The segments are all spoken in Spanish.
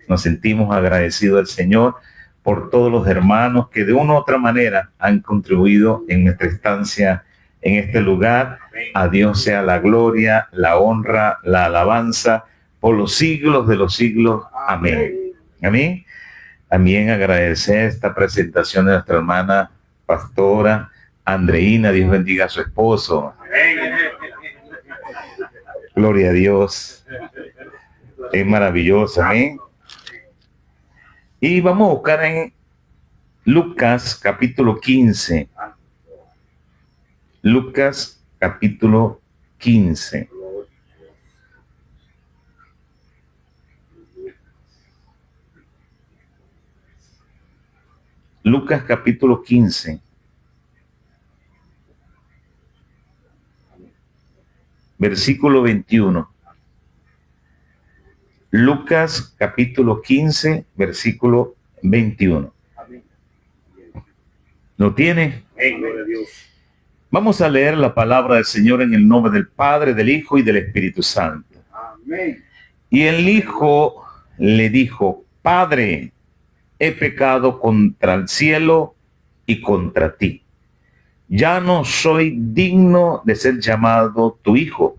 Nos sentimos agradecidos al Señor por todos los hermanos que de una u otra manera han contribuido en nuestra estancia en este lugar. A Dios sea la gloria, la honra, la alabanza por los siglos de los siglos. Amén. Amén. También agradecer esta presentación de nuestra hermana pastora Andreina. Dios bendiga a su esposo. Gloria a Dios. Es maravilloso. Amén. Y vamos a buscar en Lucas capítulo 15. Lucas capítulo 15. Lucas capítulo 15. Versículo 21. Lucas capítulo 15, versículo 21. ¿Lo tiene? Vamos a leer la palabra del Señor en el nombre del Padre, del Hijo y del Espíritu Santo. Amén. Y el Hijo le dijo: Padre, he pecado contra el cielo y contra ti. Ya no soy digno de ser llamado tu hijo.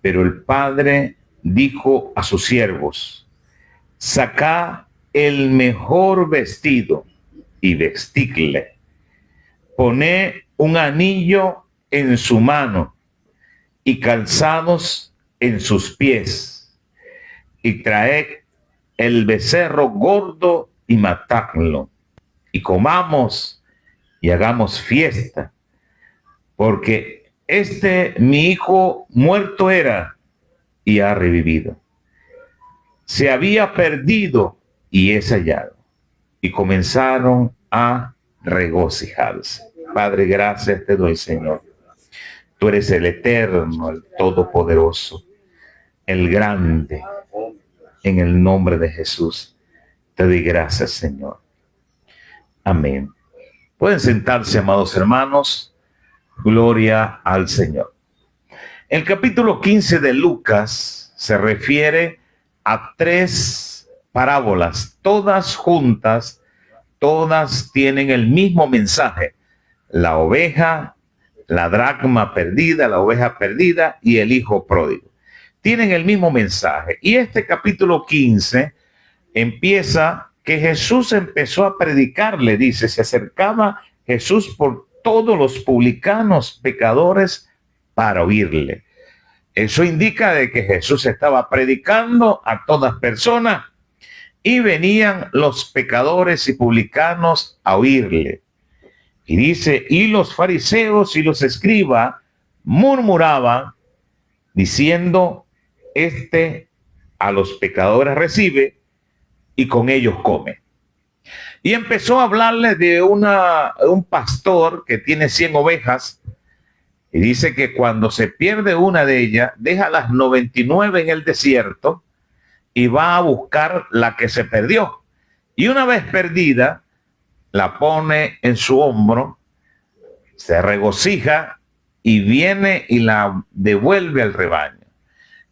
Pero el Padre dijo a sus siervos: sacad el mejor vestido y vestidle. Poned un anillo en su mano y calzados en sus pies. Y traed el becerro gordo y matadlo. Y comamos y hagamos fiesta. Porque mi hijo muerto era y ha revivido. Se había perdido y es hallado. Y comenzaron a regocijarse. Padre, gracias te doy, Señor. Tú eres el eterno, el todopoderoso, el grande. En el nombre de Jesús te doy gracias, Señor. Amén. Pueden sentarse, amados hermanos. Gloria al Señor. El capítulo 15 de Lucas se refiere a 3 parábolas, todas juntas, todas tienen el mismo mensaje: la oveja, la dracma perdida, la oveja perdida y el hijo pródigo. Tienen el mismo mensaje. Y este capítulo 15 empieza que Jesús empezó a predicarle, dice, se acercaba Jesús por todos los publicanos, pecadores, para oírle. Eso indica de que Jesús estaba predicando a todas personas y venían los pecadores y publicanos a oírle. Y dice, y los fariseos y los escribas murmuraban diciendo: este a los pecadores recibe y con ellos come. Y empezó a hablarle de un pastor que tiene 100 ovejas. Y dice que cuando se pierde una de ellas, deja las 99 en el desierto y va a buscar la que se perdió. Y una vez perdida, la pone en su hombro, se regocija y viene y la devuelve al rebaño.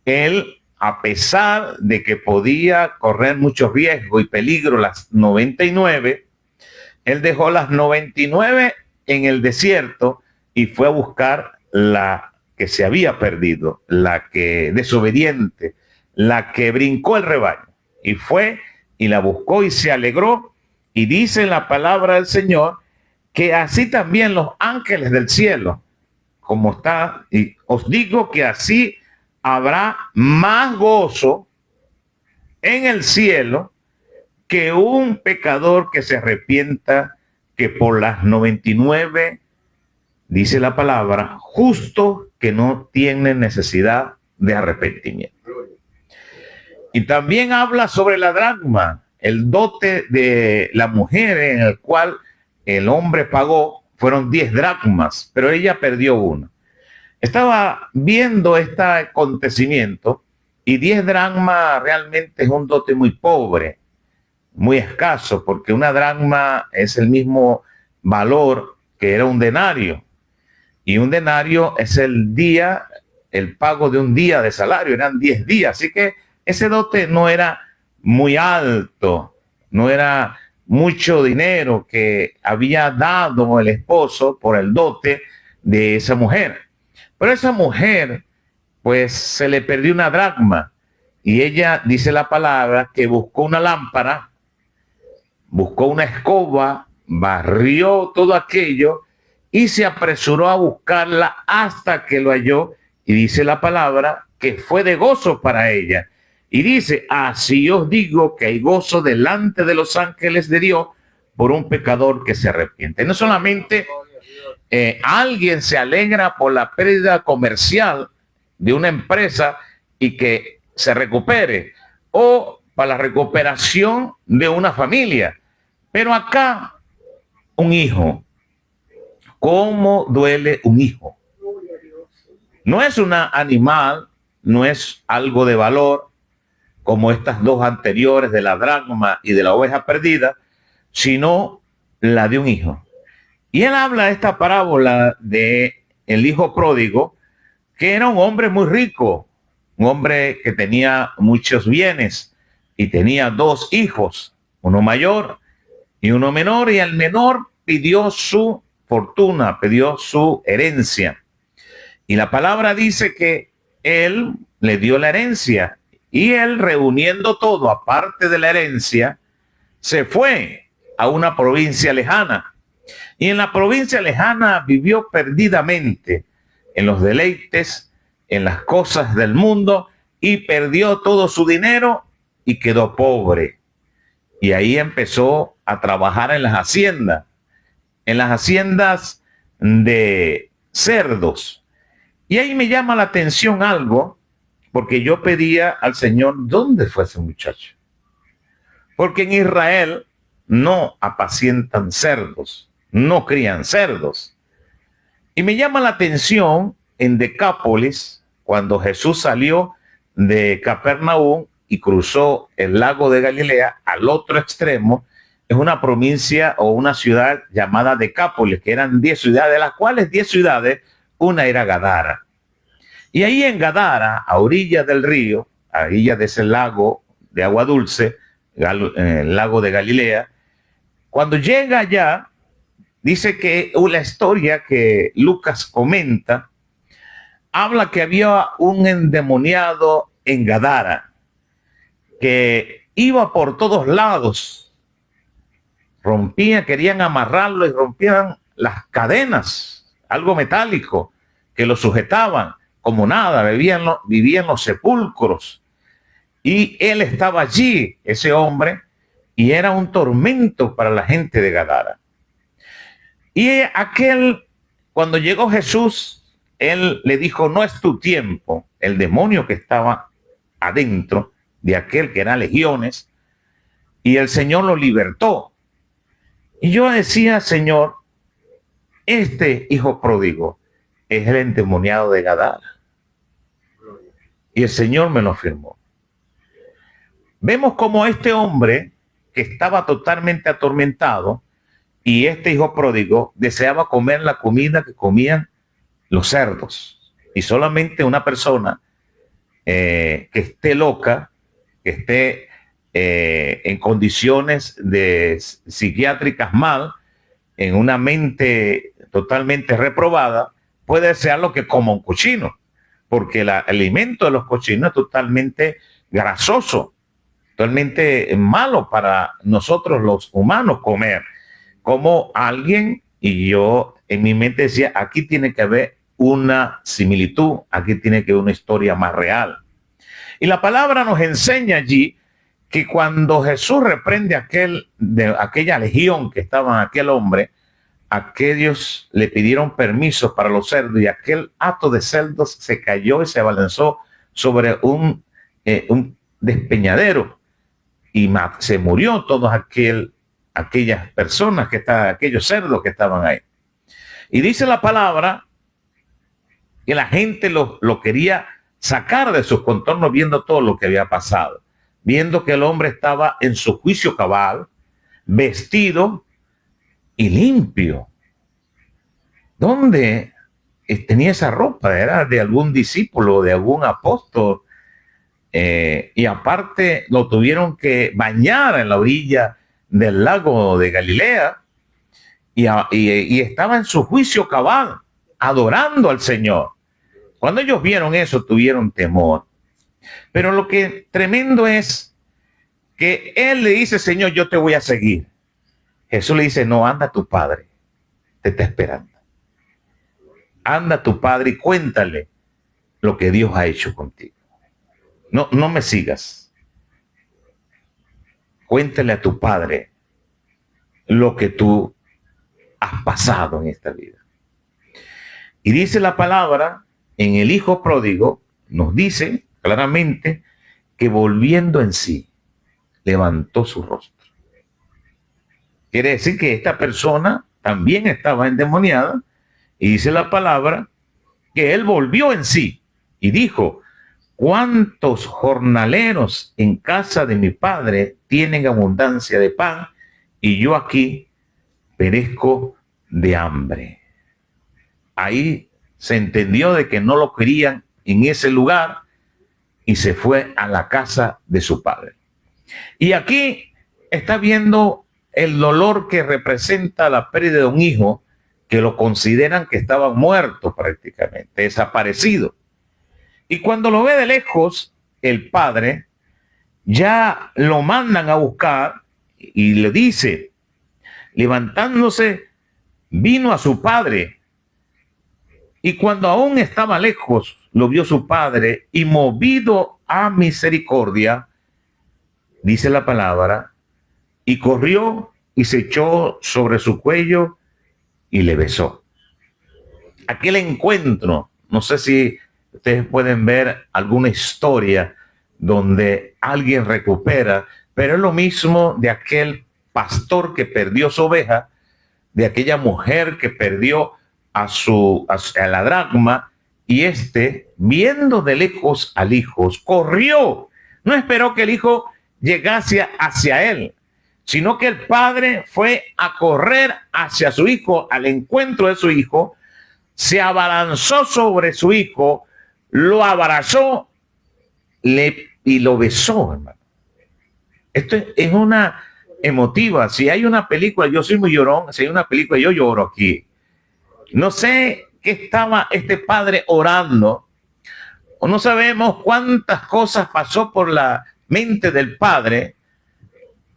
Él, a pesar de que podía correr mucho riesgo y peligro las 99, él dejó las 99 en el desierto y fue a buscar la que se había perdido, la que desobediente, la que brincó el rebaño. Y fue y la buscó y se alegró. Y dice la palabra del Señor que así también los ángeles del cielo, como está, y os digo que así habrá más gozo en el cielo que un pecador que se arrepienta, que por las 99, dice la palabra, justos que no tienen necesidad de arrepentimiento. Y también habla sobre la dracma, el dote de la mujer en el cual el hombre pagó, fueron 10 dracmas, pero ella perdió una. Estaba viendo este acontecimiento y 10 dracmas realmente es un dote muy pobre, muy escaso, porque una dracma es el mismo valor que era un denario. Y un denario es el pago de un día de salario, eran 10 días. Así que ese dote no era muy alto, no era mucho dinero que había dado el esposo por el dote de esa mujer. Pero esa mujer, pues se le perdió una dracma y ella, dice la palabra, que buscó una lámpara, buscó una escoba, barrió todo aquello y se apresuró a buscarla hasta que lo halló, y dice la palabra que fue de gozo para ella. Y dice, así os digo que hay gozo delante de los ángeles de Dios por un pecador que se arrepiente. No solamente alguien se alegra por la pérdida comercial de una empresa y que se recupere, o para la recuperación de una familia, pero acá un hijo. ¿Cómo duele un hijo? No es un animal, no es algo de valor como estas dos anteriores de la dracma y de la oveja perdida, sino la de un hijo. Y él habla de esta parábola de el hijo pródigo, que era un hombre muy rico, un hombre que tenía muchos bienes y tenía dos hijos, uno mayor y uno menor, y el menor pidió su fortuna, pidió su herencia. Y la palabra dice que él le dio la herencia, y él, reuniendo todo aparte de la herencia, se fue a una provincia lejana. Y en la provincia lejana vivió perdidamente en los deleites, en las cosas del mundo, y perdió todo su dinero y quedó pobre. Y ahí empezó a trabajar en las haciendas de cerdos. Y ahí me llama la atención algo, porque yo pedía al Señor, ¿dónde fue ese muchacho? Porque en Israel no apacientan cerdos, no crían cerdos. Y me llama la atención en Decápolis, cuando Jesús salió de Capernaum y cruzó el lago de Galilea al otro extremo, es una provincia o una ciudad llamada Decápolis, que eran 10 ciudades, de las cuales 10 ciudades, una era Gadara. Y ahí en Gadara, a orillas del río, a orillas de ese lago de agua dulce, el lago de Galilea, cuando llega allá, dice que la historia que Lucas comenta, habla que había un endemoniado en Gadara, que iba por todos lados, querían amarrarlo y rompían las cadenas, algo metálico, que lo sujetaban como nada, vivía en los sepulcros. Y él estaba allí, ese hombre, y era un tormento para la gente de Gadara. Y cuando llegó Jesús, él le dijo, no es tu tiempo. El demonio que estaba adentro de aquel, que era legiones, y el Señor lo libertó. Y yo decía, Señor, este hijo pródigo es el endemoniado de Gadara. Y el Señor me lo afirmó. Vemos como este hombre, que estaba totalmente atormentado, y este hijo pródigo deseaba comer la comida que comían los cerdos. Y solamente una persona que esté loca, que esté en condiciones psiquiátricas mal, en una mente totalmente reprobada, puede desear lo que coma un cochino, porque el alimento de los cochinos es totalmente grasoso, totalmente malo para nosotros los humanos comer. Como alguien, y yo en mi mente decía, aquí tiene que haber una similitud, aquí tiene que haber una historia más real. Y la palabra nos enseña allí que cuando Jesús reprende aquella legión que estaba en aquel hombre, aquellos le pidieron permiso para los cerdos, y aquel hato de cerdos se cayó y se abalanzó sobre un despeñadero, y se murió todos aquellas personas aquellos cerdos que estaban ahí. Y dice la palabra que la gente lo quería sacar de sus contornos, viendo todo lo que había pasado, viendo que el hombre estaba en su juicio cabal, vestido y limpio. ¿Dónde tenía esa ropa? ¿Era de algún discípulo, de algún apóstol? y aparte lo tuvieron que bañar en la orilla del lago de Galilea, y estaba en su juicio cabal, adorando al Señor. Cuando ellos vieron eso, tuvieron temor. Pero lo que tremendo es que él le dice, Señor, yo te voy a seguir. Jesús le dice, no, anda tu padre, te está esperando. Anda tu padre y cuéntale lo que Dios ha hecho contigo. No me sigas. Cuéntale a tu padre lo que tú has pasado en esta vida. Y dice la palabra, en el hijo pródigo, nos dice claramente que volviendo en sí, levantó su rostro. Quiere decir que esta persona también estaba endemoniada, y dice la palabra que él volvió en sí y dijo, ¿cuántos jornaleros en casa de mi padre tienen abundancia de pan y yo aquí perezco de hambre? Ahí se entendió de que no lo querían en ese lugar y se fue a la casa de su padre. Y aquí está viendo el dolor que representa la pérdida de un hijo, que lo consideran que estaba muerto prácticamente, desaparecido. Y cuando lo ve de lejos, el padre, ya lo mandan a buscar y le dice, levantándose, vino a su padre. Y cuando aún estaba lejos, lo vio su padre y movido a misericordia, dice la palabra, y corrió y se echó sobre su cuello y le besó. Aquel encuentro, no sé si ustedes pueden ver alguna historia donde alguien recupera, pero es lo mismo de aquel pastor que perdió su oveja, de aquella mujer que perdió a la dracma, y viendo de lejos al hijo, corrió. No esperó que el hijo llegase hacia él, sino que el padre fue a correr hacia su hijo, al encuentro de su hijo, se abalanzó sobre su hijo, lo abrazó y lo besó, hermano. Esto es una emotiva. Si hay una película, yo soy muy llorón, si hay una película, yo lloro aquí. No sé qué estaba este padre orando, o no sabemos cuántas cosas pasó por la mente del padre,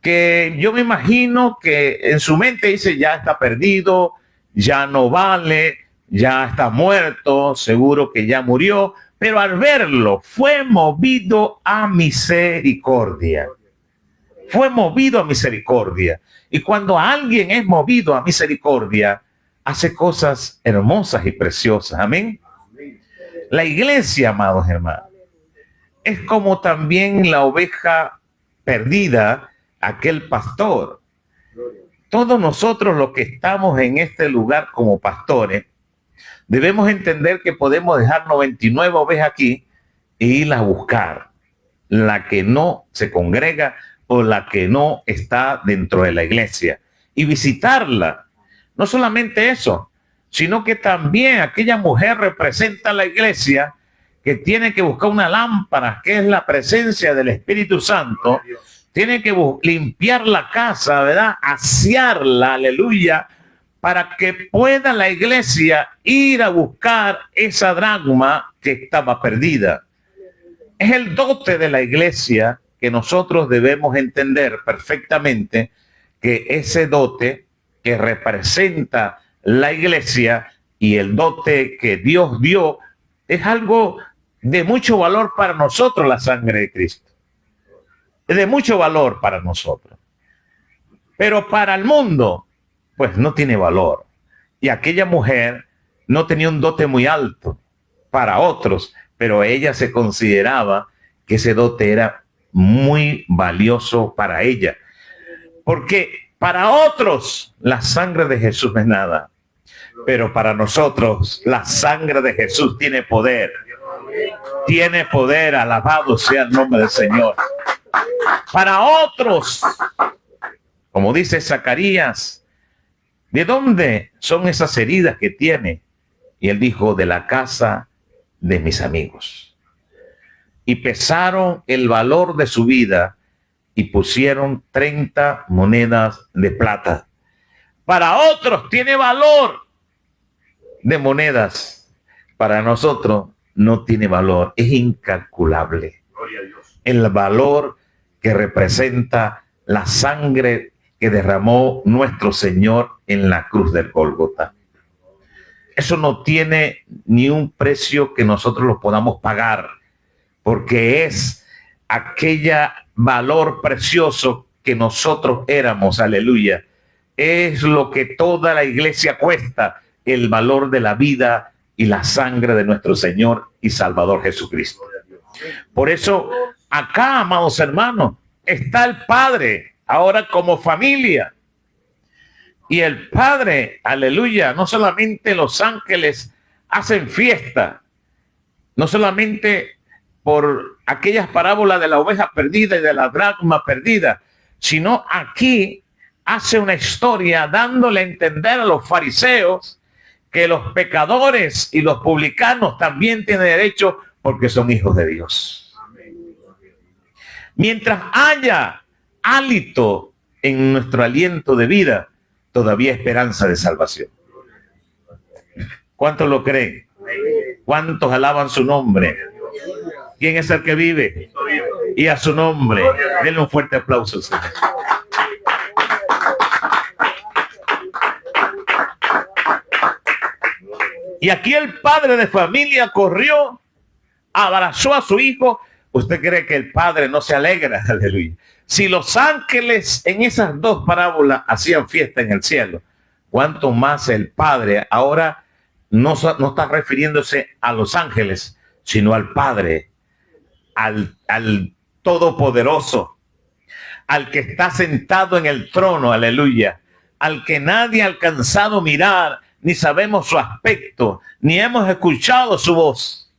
que yo me imagino que en su mente dice, ya está perdido, ya no vale, ya está muerto, seguro que ya murió, pero al verlo fue movido a misericordia. Fue movido a misericordia. Y cuando alguien es movido a misericordia, hace cosas hermosas y preciosas. Amén. La iglesia, amados hermanos, es como también la oveja perdida, aquel pastor. Todos nosotros los que estamos en este lugar como pastores, debemos entender que podemos dejar 99 ovejas aquí e irlas a buscar, la que no se congrega o la que no está dentro de la iglesia, y visitarla. No solamente eso, sino que también aquella mujer representa a la iglesia, que tiene que buscar una lámpara, que es la presencia del Espíritu Santo, tiene que limpiar la casa, ¿verdad? Asearla, aleluya, para que pueda la iglesia ir a buscar esa dracma que estaba perdida. Es el dote de la iglesia que nosotros debemos entender perfectamente, que ese dote que representa la iglesia y el dote que Dios dio es algo de mucho valor para nosotros. La sangre de Cristo es de mucho valor para nosotros, pero para el mundo pues no tiene valor. Y aquella mujer no tenía un dote muy alto para otros, pero ella se consideraba que ese dote era muy valioso para ella, porque para otros la sangre de Jesús no es nada, pero para nosotros la sangre de Jesús tiene poder. Tiene poder, alabado sea el nombre del Señor. Para otros, como dice Zacarías, ¿de dónde son esas heridas que tiene? Y él dijo, de la casa de mis amigos. y pesaron el valor de su vida y pusieron 30 monedas de plata. Para otros tiene valor de monedas. Para nosotros no tiene valor. Es incalculable. El valor que representa la sangre que derramó nuestro Señor en la cruz del Gólgota. Eso no tiene ni un precio que nosotros lo podamos pagar, porque es aquella valor precioso que nosotros éramos, aleluya. Es lo que toda la iglesia cuesta, el valor de la vida y la sangre de nuestro Señor y Salvador Jesucristo. Por eso, acá, amados hermanos, está el Padre, ahora como familia. Y el Padre, aleluya, no solamente los ángeles hacen fiesta, no solamente por aquellas parábolas de la oveja perdida y de la dracma perdida, sino aquí hace una historia dándole a entender a los fariseos que los pecadores y los publicanos también tienen derecho porque son hijos de Dios. Mientras haya hálito en nuestro aliento de vida, todavía hay esperanza de salvación. ¿Cuántos lo creen? ¿Cuántos alaban su nombre? ¿Quién es el que vive? Y a su nombre, denle un fuerte aplauso, Señor. Y aquí el padre de familia corrió, abrazó a su hijo. ¿Usted cree que el padre no se alegra? Aleluya. Si los ángeles en esas dos parábolas hacían fiesta en el cielo, ¿cuánto más el Padre? Ahora no está refiriéndose a los ángeles, sino al Padre, al Todopoderoso, al que está sentado en el trono, aleluya, al que nadie ha alcanzado a mirar, ni sabemos su aspecto, ni hemos escuchado su voz,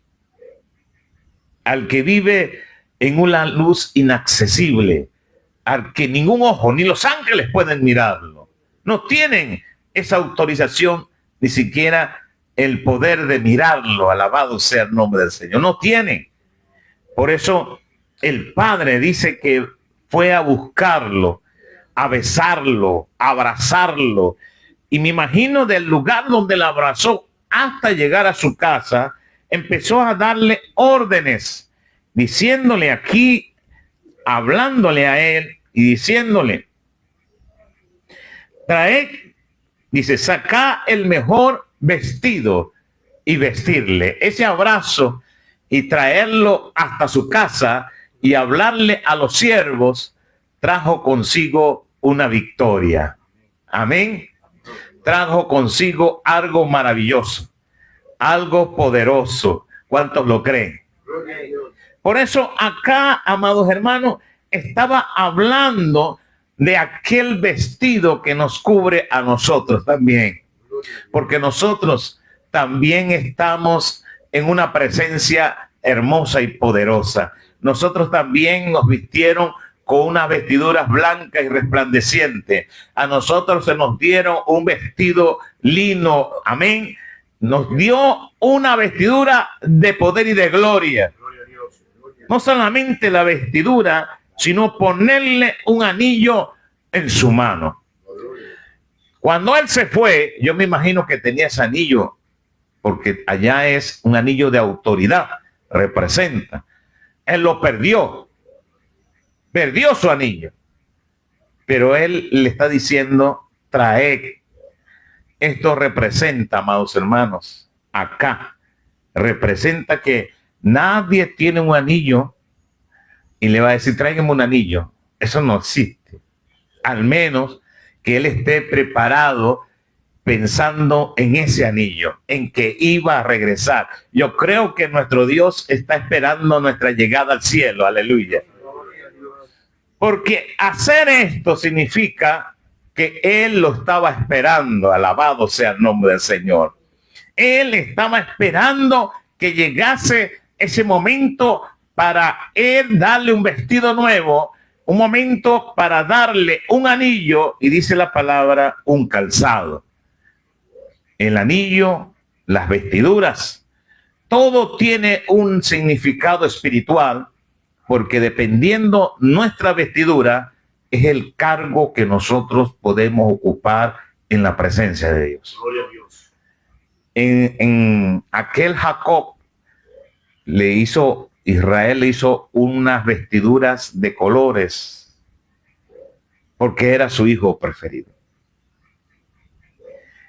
al que vive en una luz inaccesible, al que ningún ojo, ni los ángeles pueden mirarlo. No tienen esa autorización, ni siquiera el poder de mirarlo. Alabado sea el nombre del Señor. No tienen. Por eso el Padre dice que fue a buscarlo, a besarlo, a abrazarlo. Y me imagino del lugar donde lo abrazó hasta llegar a su casa, empezó a darle órdenes, diciéndole aquí, hablándole a él, y diciéndole, trae, dice, saca el mejor vestido y vestirle. Ese abrazo y traerlo hasta su casa y hablarle a los siervos trajo consigo una victoria. Amén. Trajo consigo algo maravilloso, algo poderoso. ¿Cuántos lo creen? Por eso acá, amados hermanos, estaba hablando de aquel vestido que nos cubre a nosotros también, porque nosotros también estamos en una presencia hermosa y poderosa. Nosotros también nos vistieron con unas vestiduras blancas y resplandecientes. A nosotros se nos dieron un vestido lino, amén. Nos dio una vestidura de poder y de gloria. No solamente la vestidura, sino ponerle un anillo en su mano. Cuando él se fue, yo me imagino que tenía ese anillo, porque allá es un anillo de autoridad, representa. Él lo perdió su anillo, pero él le está diciendo, trae. Esto representa, amados hermanos, acá, representa que nadie tiene un anillo y le va a decir, tráigame un anillo. Eso no existe. Al menos que él esté preparado pensando en ese anillo, en que iba a regresar. Yo creo que nuestro Dios está esperando nuestra llegada al cielo. Aleluya. Porque hacer esto significa que él lo estaba esperando. Alabado sea el nombre del Señor. Él estaba esperando que llegase ese momento para él darle un vestido nuevo, un momento para darle un anillo, y dice la palabra, un calzado. El anillo, las vestiduras, todo tiene un significado espiritual, porque dependiendo nuestra vestidura, es el cargo que nosotros podemos ocupar en la presencia de Dios. Gloria a Dios. En aquel Jacob Israel le hizo unas vestiduras de colores, porque era su hijo preferido.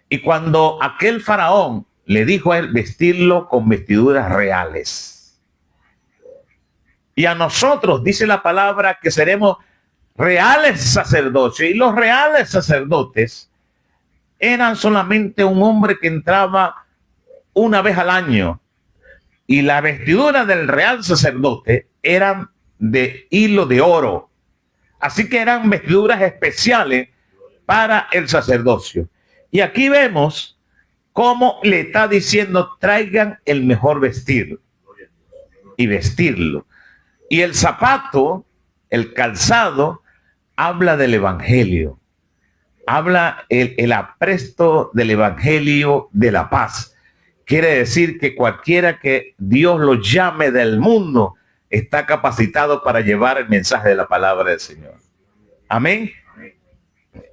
Y cuando aquel faraón le dijo a él vestirlo con vestiduras reales. Y a nosotros dice la palabra que seremos reales sacerdotes. Y los reales sacerdotes eran solamente un hombre que entraba una vez al año. Y la vestidura del real sacerdote eran de hilo de oro. Así que eran vestiduras especiales para el sacerdocio. Y aquí vemos cómo le está diciendo, traigan el mejor vestir y vestirlo. Y el zapato, el calzado, habla del evangelio. Habla el apresto del evangelio de la paz. Quiere decir que cualquiera que Dios lo llame del mundo está capacitado para llevar el mensaje de la palabra del Señor. Amén.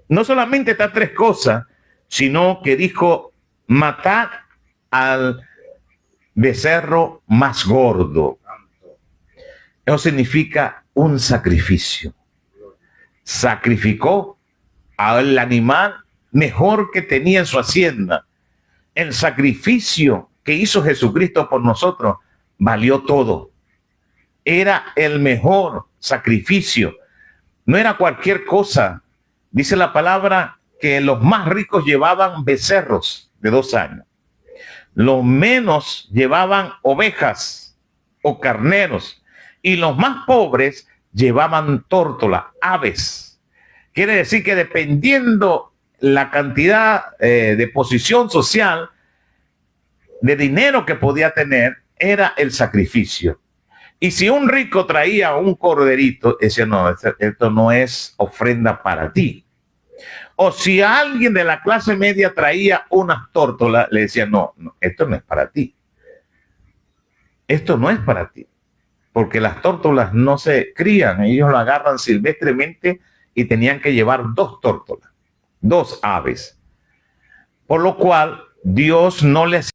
No solamente estas tres cosas, sino que dijo, matad al becerro más gordo. Eso significa un sacrificio. Sacrificó al animal mejor que tenía en su hacienda. El sacrificio que hizo Jesucristo por nosotros valió todo. Era el mejor sacrificio. No era cualquier cosa. Dice la palabra que los más ricos llevaban becerros de 2 años. Los menos llevaban ovejas o carneros. Y los más pobres llevaban tórtolas, aves. Quiere decir que dependiendo la cantidad de posición social, de dinero que podía tener, era el sacrificio. Y si un rico traía un corderito, decía, no, esto no es ofrenda para ti. O si alguien de la clase media traía unas tórtolas, le decía, no, esto no es para ti. Esto no es para ti. Porque las tórtolas no se crían, ellos lo agarran silvestremente y tenían que llevar 2 tórtolas, 2 aves. Por lo cual Dios no les